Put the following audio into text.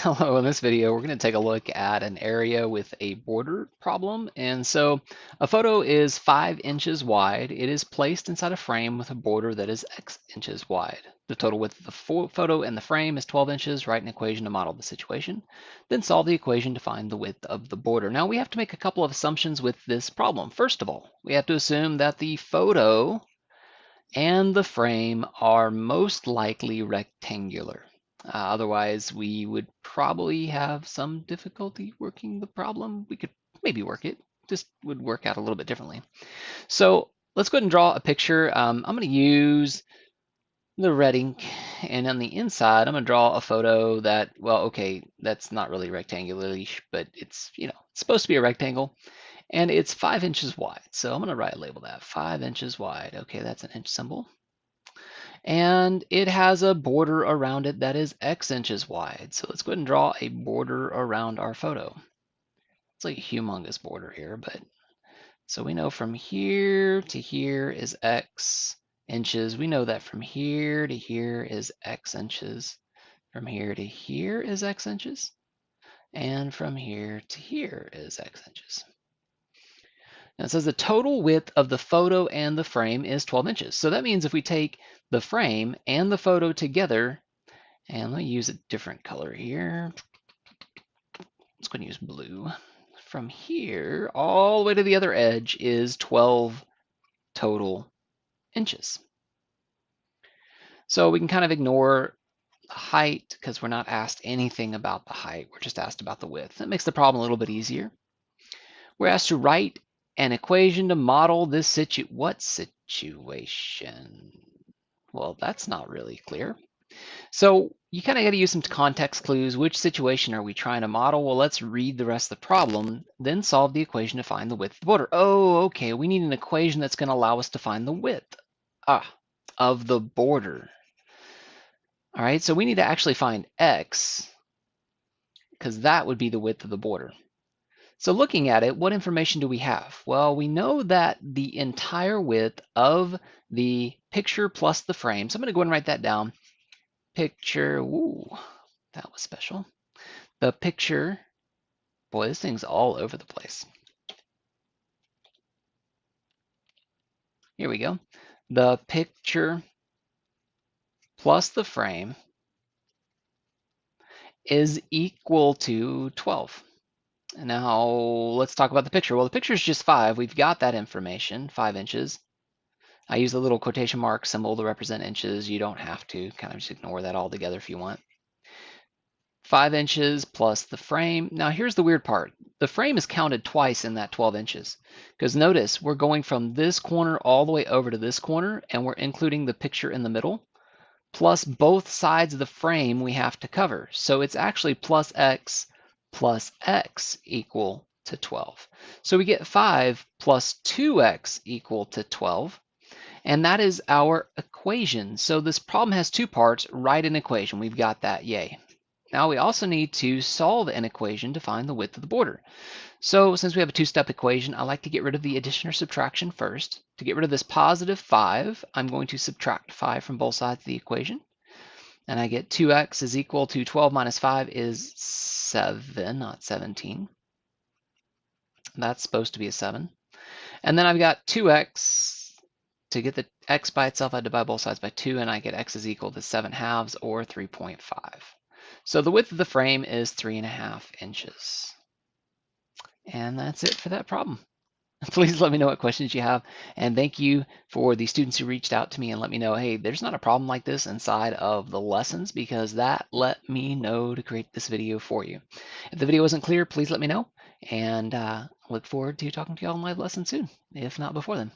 Hello, in this video, we're going to take a look at an area with a border problem. And so a photo is 5 inches wide. It is placed inside a frame with a border that is X inches wide. The total width of the photo and the frame is 12 inches. Write an equation to model the situation. Then solve the equation to find the width of the border. Now we have to make a couple of assumptions with this problem. First of all, we have to assume that the photo and the frame are most likely rectangular. Otherwise, we would probably have some difficulty working the problem. We could maybe work it, just would work out a little bit differently. So let's go ahead and draw a picture. I'm going to use the red ink, and on the inside, I'm going to draw a photo that, well, okay, that's not really rectangular-ish, but it's, it's supposed to be a rectangle. And it's 5 inches wide. So I'm going to label that 5 inches wide. Okay, that's an inch symbol. And it has a border around it that is X inches wide. So let's go ahead and draw a border around our photo. It's like a humongous border here, but so we know from here to here is X inches. We know that from here to here is X inches. From here to here is X inches. And from here to here is X inches. Now it says the total width of the photo and the frame is 12 inches. So that means if we take the frame and the photo together, and let me use a different color here. Let's go and use blue. From here all the way to the other edge is 12 total inches. So we can kind of ignore the height because we're not asked anything about the height. We're just asked about the width. That makes the problem a little bit easier. We're asked to write an equation to model this situation? Well, that's not really clear. So you kind of got to use some context clues. Which situation are we trying to model? Well, let's read the rest of the problem, then solve the equation to find the width of the border. Oh, okay, we need an equation that's going to allow us to find the width of the border. All right, so we need to actually find X, because that would be the width of the border. So looking at it, what information do we have? Well, we know that the entire width of the picture plus the frame, so I'm going to go ahead and write that down. Picture, ooh, that was special. The picture, boy, this thing's all over the place. Here we go. The picture plus the frame is equal to 12. Now let's talk about the picture. Well, the picture is just 5. We've got that information, 5 inches. I use a little quotation mark symbol to represent inches. You don't have to, kind of just ignore that altogether if you want. 5 inches plus the frame. Now here's the weird part. The frame is counted twice in that 12 inches. Because notice, we're going from this corner all the way over to this corner, and we're including the picture in the middle. Plus both sides of the frame we have to cover. So it's actually plus X equal to 12. So we get 5 plus 2x equal to 12. And that is our equation. So this problem has two parts. Write an equation. We've got that. Yay. Now we also need to solve an equation to find the width of the border. So since we have a two-step equation, I like to get rid of the addition or subtraction first. To get rid of this positive 5, I'm going to subtract 5 from both sides of the equation. And I get 2x is equal to 12 minus 5 is 7, not 17. That's supposed to be a 7. And then I've got 2x. To get the x by itself, I divide both sides by 2, and I get x is equal to 7/2 or 3.5. So the width of the frame is 3.5 inches. And that's it for that problem. Please let me know what questions you have. And thank you for the students who reached out to me and let me know, hey, there's not a problem like this inside of the lessons, because that let me know to create this video for you. If the video wasn't clear, please let me know. And look forward to talking to you all in live lesson soon, if not before then.